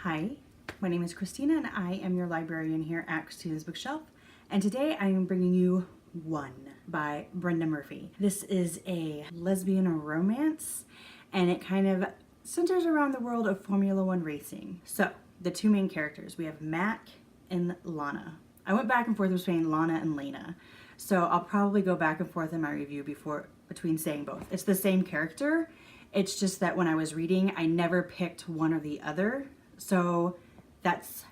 Hi, my name is Christina and I am your librarian here at Christina's Bookshelf. And today I am bringing you One by Brenda Murphy. This is a lesbian romance and it kind of centers around the world of Formula One racing. So the two main characters, we have Mac and Lana. I went back and forth between Lana and Lana. So I'll probably go back and forth in my review between saying both. It's the same character. It's just that when I was reading, I never picked one or the other. So that's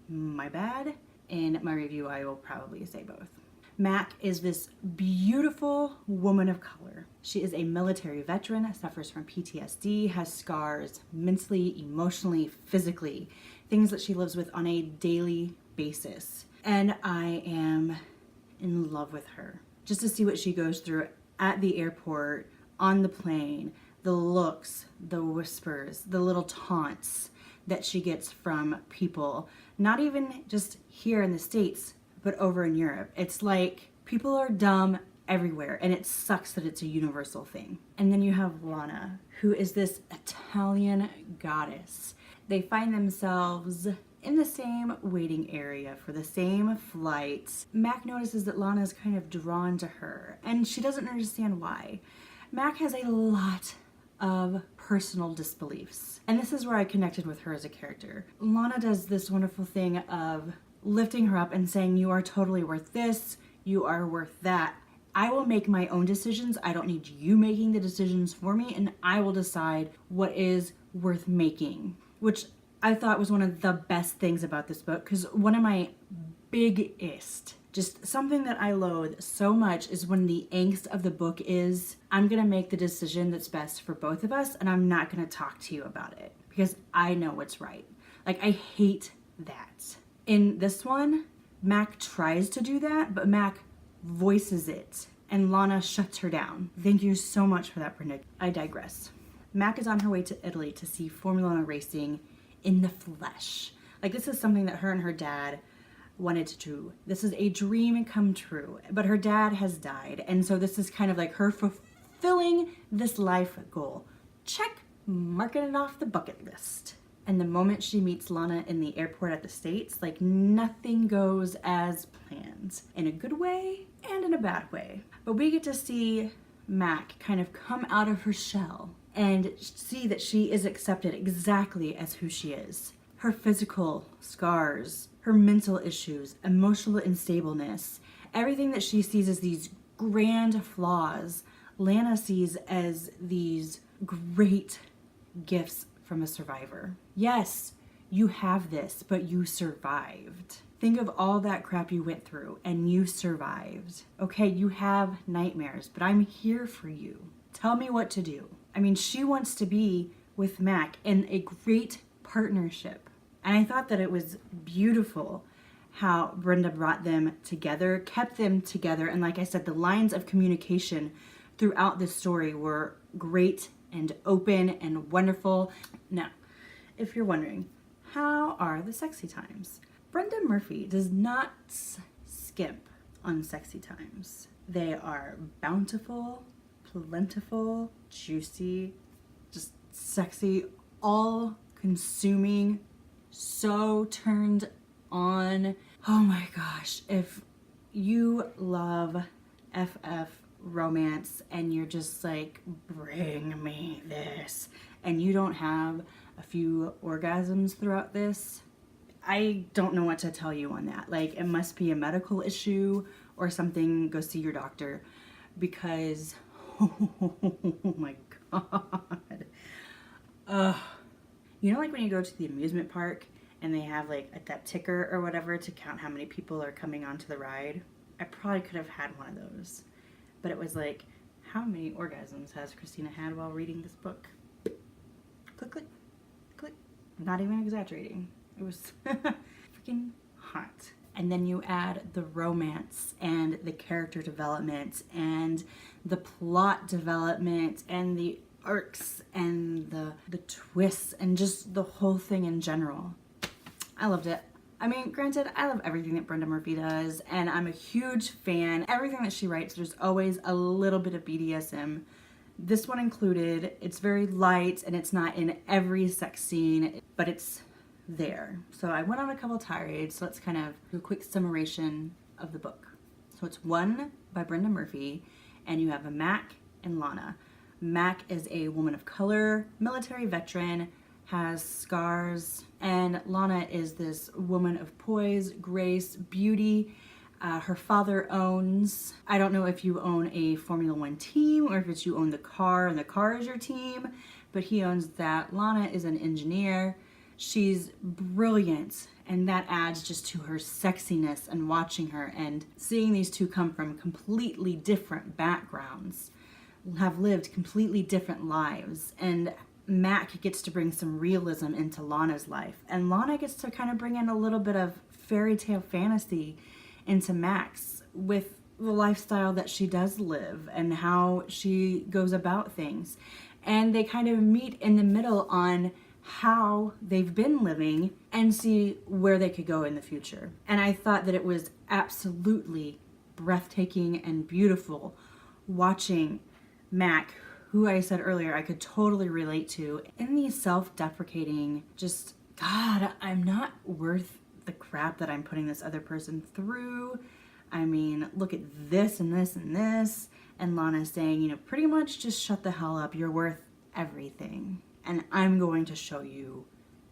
my bad. In my review, I will probably say both. Mac is this beautiful woman of color. She is a military veteran, suffers from PTSD, has scars mentally, emotionally, physically, things that she lives with on a daily basis. And I am in love with her. Just to see what she goes through at the airport, on the plane, the looks, the whispers, the little taunts that she gets from people, not even just here in the States, but over in Europe. It's like people are dumb everywhere, and it sucks that it's a universal thing. And then you have Lana, who is this Italian goddess. They find themselves in the same waiting area for the same flight. Mac notices that Lana is kind of drawn to her, and she doesn't understand why. Mac has a lot of personal disbeliefs, and this is where I connected with her as a character. Lana does this wonderful thing of lifting her up and saying, you are totally worth this, you are worth that. I will make my own decisions. I don't need you making the decisions for me, and I will decide what is worth making, which I thought was one of the best things about this book, because one of my biggest, just something that I loathe so much is when the angst of the book is, I'm gonna make the decision that's best for both of us, and I'm not gonna talk to you about it because I know what's right. Like, I hate that. In this one, Mac tries to do that, but Mac voices it, and Lana shuts her down. Thank you so much for that, Brenda. I digress. Mac is on her way to Italy to see Formula One racing in the flesh. Like, this is something that her and her dad wanted to do. This is a dream come true, but her dad has died, and so this is kind of like her fulfilling this life goal. Check, marking it off the bucket list. And the moment she meets Lana in the airport at the States, like, nothing goes as planned, in a good way and in a bad way. But we get to see Mac kind of come out of her shell and see that she is accepted exactly as who she is. Her physical scars, her mental issues, emotional instableness, everything that she sees as these grand flaws, Lana sees as these great gifts from a survivor. Yes, you have this, but you survived. Think of all that crap you went through and you survived. Okay, you have nightmares, but I'm here for you. Tell me what to do. I mean, she wants to be with Mac in a great partnership. And I thought that it was beautiful how Brenda brought them together, kept them together. And like I said, the lines of communication throughout this story were great and open and wonderful. Now, if you're wondering, how are the sexy times? Brenda Murphy does not skimp on sexy times. They are bountiful, plentiful, juicy, just sexy, all-consuming, so turned on. Oh my gosh, if you love FF romance and you're just like, bring me this, and you don't have a few orgasms throughout this, I don't know what to tell you on that. Like, it must be a medical issue or something. Go see your doctor, because oh my god. You know, like when you go to the amusement park and they have like that ticker or whatever to count how many people are coming onto the ride? I probably could have had one of those. But it was like, how many orgasms has Christina had while reading this book? Click, click, click. Not even exaggerating. It was freaking hot. And then you add the romance and the character development and the plot development and the arcs and the twists and just the whole thing in general. I loved it. I mean, granted, I love everything that Brenda Murphy does, and I'm a huge fan. Everything that she writes, there's always a little bit of BDSM. This one included. It's very light, and it's not in every sex scene, but it's there. So I went on a couple tirades, so let's kind of do a quick summation of the book. So it's One by Brenda Murphy, and you have a Mac and Lana. Mac is a woman of color, military veteran, has scars, and Lana is this woman of poise, grace, beauty. Her father owns, I don't know if you own a Formula One team or if it's you own the car and the car is your team, but he owns that. Lana is an engineer. She's brilliant, and that adds just to her sexiness and watching her and seeing these two come from completely different backgrounds, have lived completely different lives, and Mac gets to bring some realism into Lana's life, and Lana gets to kind of bring in a little bit of fairy tale fantasy into Max with the lifestyle that she does live and how she goes about things. And they kind of meet in the middle on how they've been living and see where they could go in the future. And I thought that it was absolutely breathtaking and beautiful watching Mac, who I said earlier I could totally relate to, in these self-deprecating, just, God, I'm not worth the crap that I'm putting this other person through. I mean, look at this and this and this. And Lana saying, you know, pretty much just shut the hell up. You're worth everything. And I'm going to show you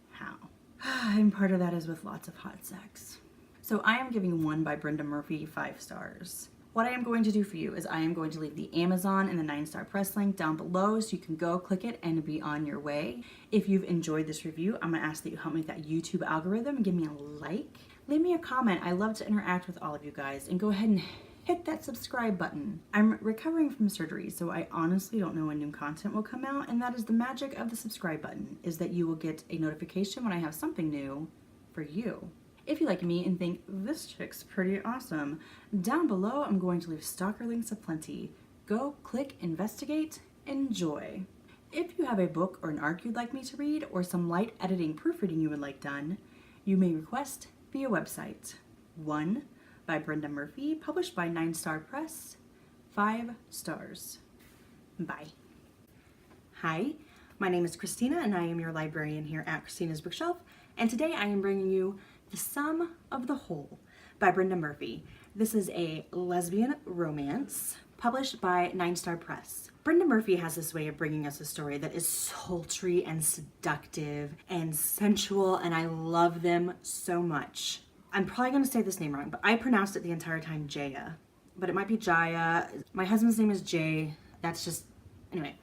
how. And part of that is with lots of hot sex. So I am giving One by Brenda Murphy 5 stars. What I am going to do for you is I am going to leave the Amazon and the 9-star press link down below so you can go click it and be on your way. If you've enjoyed this review, I'm gonna ask that you help me with that YouTube algorithm and give me a like. Leave me a comment. I love to interact with all of you guys, and go ahead and hit that subscribe button. I'm recovering from surgery, so I honestly don't know when new content will come out, and that is the magic of the subscribe button, is that you will get a notification when I have something new for you. If you like me and think this chick's pretty awesome, down below I'm going to leave stalker links aplenty. Go click, investigate, enjoy. If you have a book or an arc you'd like me to read, or some light editing proofreading you would like done, you may request via website. One by Brenda Murphy, published by 9-Star Press, 5 stars. Bye. Hi, my name is Christina, and I am your librarian here at Christina's Bookshelf, and today I am bringing you The Sum of the Whole by Brenda Murphy. This is a lesbian romance published by 9-Star Press. Brenda Murphy has this way of bringing us a story that is sultry and seductive and sensual, and I love them so much. I'm probably going to say this name wrong, but I pronounced it the entire time Jaya, but it might be Jaya. My husband's name is Jay. That's just, anyway.